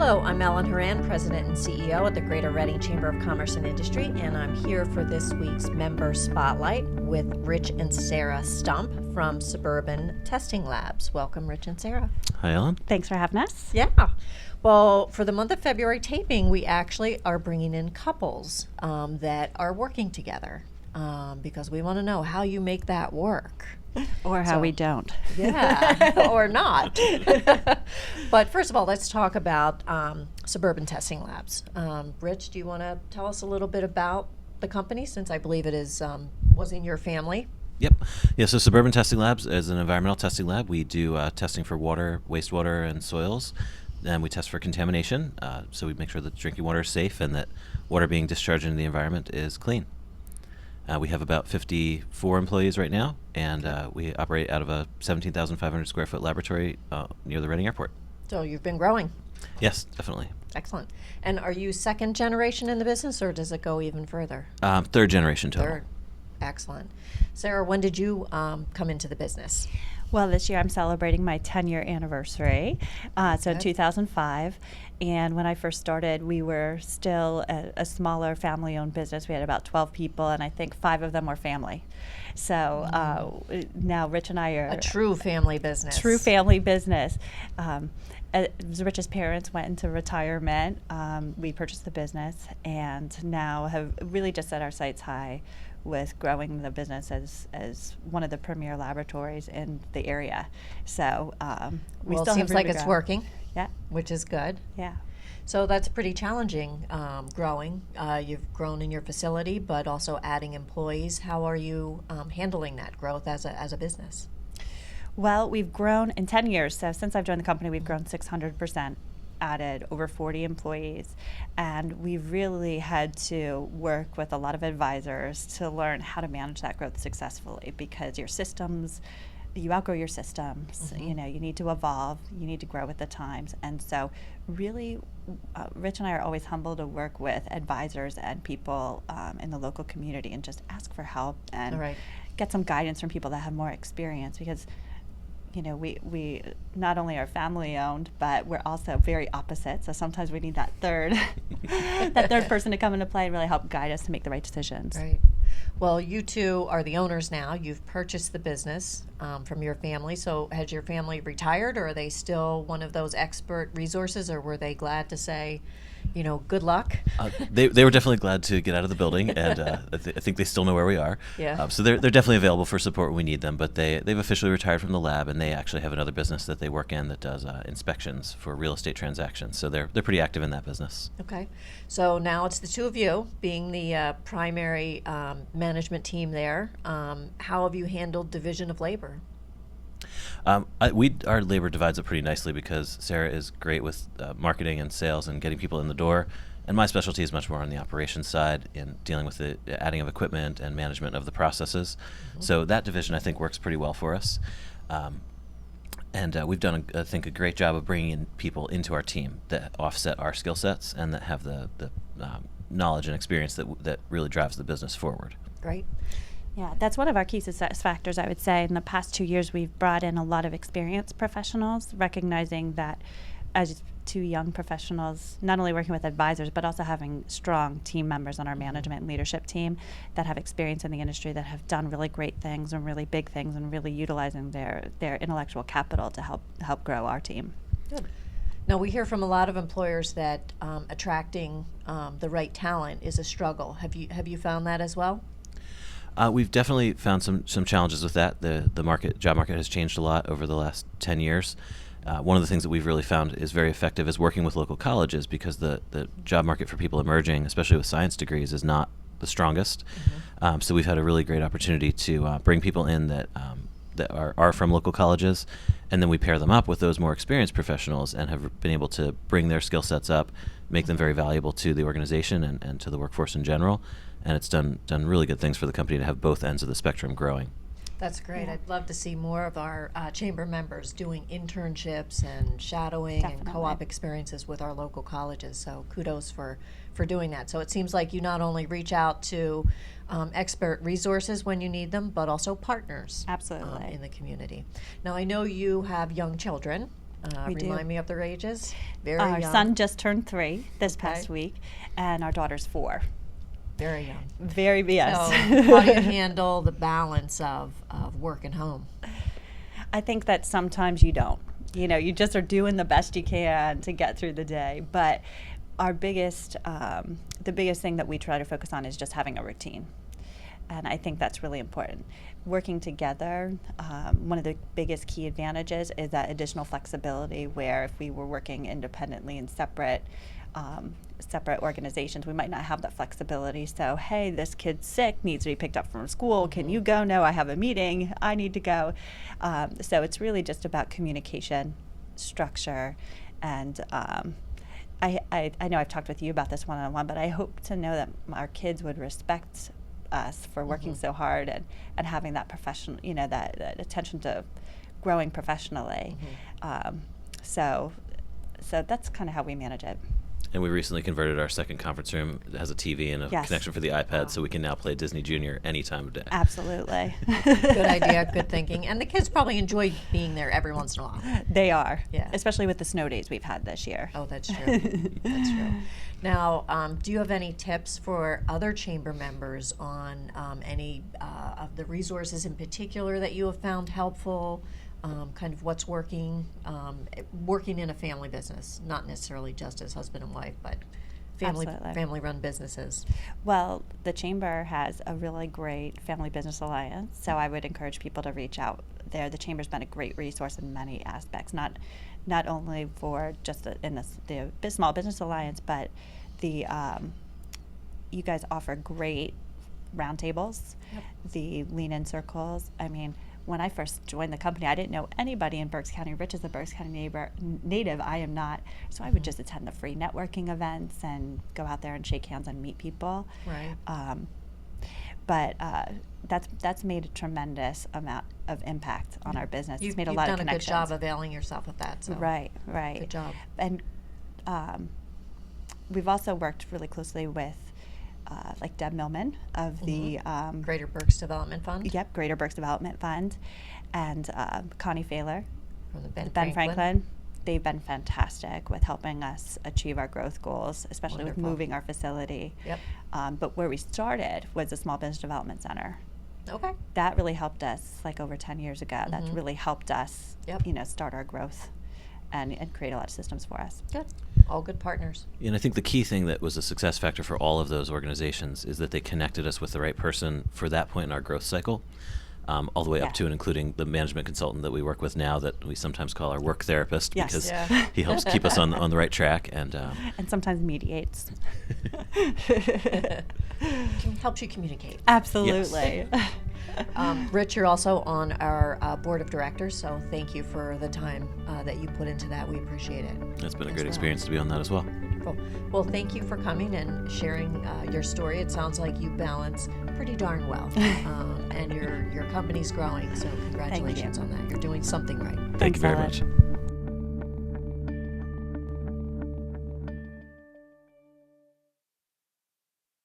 Hello, I'm Ellen Horan, President and CEO at the Greater Reading Chamber of Commerce and Industry, and I'm here for this week's Member Spotlight with Rich and Sara Stump from Suburban Testing Labs. Welcome, Rich and Sara. Hi, Ellen. Thanks for having us. Yeah. Well, for the month of February taping, we actually are bringing in couples that are working together because we want to know how you make that work. Or how we don't. Yeah, or not. But first of all, let's talk about Suburban Testing Labs. Rich, do you want to tell us a little bit about the company, since I believe it was in your family? Yep. Yeah, so Suburban Testing Labs is an environmental testing lab. We do testing for water, wastewater, and soils. And we test for contamination, so we make sure that drinking water is safe and that water being discharged into the environment is clean. We have about 54 employees right now, and we operate out of a 17,500 square foot laboratory near the Reading Airport. So you've been growing. Yes, definitely. Excellent. And are you second generation in the business, or does it go even further? Third generation total. Third. Excellent. Sara, when did you come into the business? Well, this year I'm celebrating my 10-year anniversary, so in 2005. And when I first started, we were still a smaller family-owned business. We had about 12 people, and I think 5 of them were family. So now Rich and I are... A true family business. True family business. As Rich's parents went into retirement, we purchased the business and now have really just set our sights high with growing the business as one of the premier laboratories in the area. So we well, still it seems have room like to it's grow. working. Yeah. Which is good. Yeah. So that's pretty challenging growing. You've grown in your facility, but also adding employees. How are you handling that growth as a business? Well, we've grown in 10 years. So since I've joined the company, we've grown 600%, added over 40 employees. And we've really had to work with a lot of advisors to learn how to manage that growth successfully, because your systems, you outgrow your systems. Mm-hmm. You know, you need to evolve, you need to grow with the times. And so really, Rich and I are always humbled to work with advisors and people in the local community and just ask for help and get some guidance from people that have more experience, because you know, we not only are family owned, but we're also very opposite. So sometimes we need that third person to come into play and really help guide us to make the right decisions. Right. Well, you two are the owners now. You've purchased the business from your family. So has your family retired, or are they still one of those expert resources, or were they glad to say, you know, good luck? They were definitely glad to get out of the building, and I think they still know where we are. Yeah. So they're definitely available for support when we need them, but they've officially retired from the lab, and they actually have another business that they work in that does inspections for real estate transactions. So they're pretty active in that business. Okay. So now it's the two of you being the primary management team there. How have you handled division of labor? Our labor divides up pretty nicely because Sara is great with marketing and sales and getting people in the door, and my specialty is much more on the operations side in dealing with the adding of equipment and management of the processes. Mm-hmm. So that division, I think, works pretty well for us. And we've done, I think, a great job of bringing in people into our team that offset our skill sets and that have the knowledge and experience that really drives the business forward. Great. Yeah, that's one of our key success factors, I would say. In the past 2 years, we've brought in a lot of experienced professionals, recognizing that as two young professionals, not only working with advisors, but also having strong team members on our management and leadership team that have experience in the industry, that have done really great things and really big things, and really utilizing their intellectual capital to help grow our team. Good. Now, we hear from a lot of employers that attracting the right talent is a struggle. Have you found that as well? We've definitely found some challenges with that. The job market has changed a lot over the last 10 years. One of the things that we've really found is very effective is working with local colleges, because the job market for people emerging, especially with science degrees, is not the strongest. Mm-hmm. So we've had a really great opportunity to bring people in that are from local colleges, and then we pair them up with those more experienced professionals and have been able to bring their skill sets up, make them very valuable to the organization and to the workforce in general. And it's done really good things for the company to have both ends of the spectrum growing. That's great. Yeah. I'd love to see more of our chamber members doing internships and shadowing and co-op experiences with our local colleges. So kudos for doing that. So it seems like you not only reach out to expert resources when you need them, but also partners. Absolutely. In the community. Now, I know you have young children. We do. Remind me of their ages. Very Our young. son just turned 3 this Okay. past week, and our daughter's 4. Very young. Very, yes. So how do you handle the balance of work and home? I think that sometimes you don't. You just are doing the best you can to get through the day. But our the biggest thing that we try to focus on is just having a routine. And I think that's really important. Working together, one of the biggest key advantages is that additional flexibility, where if we were working independently in separate organizations, we might not have that flexibility. So, hey, this kid's sick, needs to be picked up from school. Can you go? No, I have a meeting. I need to go. So it's really just about communication, structure, and I know I've talked with you about this one-on-one, but I hope to know that our kids would respect us for working so hard and having that professional, that attention to growing professionally. So that's kind of how we manage it. And we recently converted our second conference room. It has a TV and a Yes. connection for the iPad, so we can now play Disney Junior any time of day. Absolutely. Good idea, good thinking. And the kids probably enjoy being there every once in a while. They are, Yeah. especially with the snow days we've had this year. Oh, that's true. That's true. Now, do you have any tips for other chamber members on any of the resources in particular that you have found helpful? Kind of what's working in a family business, not necessarily just as husband and wife, but Absolutely. family-run businesses. Well, the Chamber has a really great Family Business Alliance, so I would encourage people to reach out there. The Chamber's been a great resource in many aspects, not only for just the Small Business Alliance, but you guys offer great roundtables, the lean-in circles. I mean, when I first joined the company, I didn't know anybody in Berks County. Rich is a Berks County native. I am not. So I would just attend the free networking events and go out there and shake hands and meet people. Right. But that's made a tremendous amount of impact on our business. It's made a You've lot of done connections. a good job availing yourself of that. So. Right. Good job. And we've also worked really closely with like Deb Millman of the Greater Berks Development Fund. Yep, Greater Berks Development Fund, and Connie Failer, From the Ben Franklin. They've been fantastic with helping us achieve our growth goals, especially Wonderful. with moving our facility. Yep. But where we started was the Small Business Development Center. Okay. That really helped us, like over 10 years ago. That really helped us, Yep. start our growth and create a lot of systems for us. Good. All good partners. And I think the key thing that was a success factor for all of those organizations is that they connected us with the right person for that point in our growth cycle, all the way up Yeah. to and including the management consultant that we work with now that we sometimes call our work therapist Yes. because Yeah. he helps keep us on the right track. And sometimes mediates. Helps you communicate. Absolutely. Rich, you're also on our board of directors, so thank you for the time that you put into that. We appreciate it. it's been a as great well. experience to be on that as well. Wonderful. Well, thank you for coming and sharing your story. It sounds like you balance pretty darn well, and your company's growing. So congratulations on that. You're doing something right. Thank you very Ellen. much.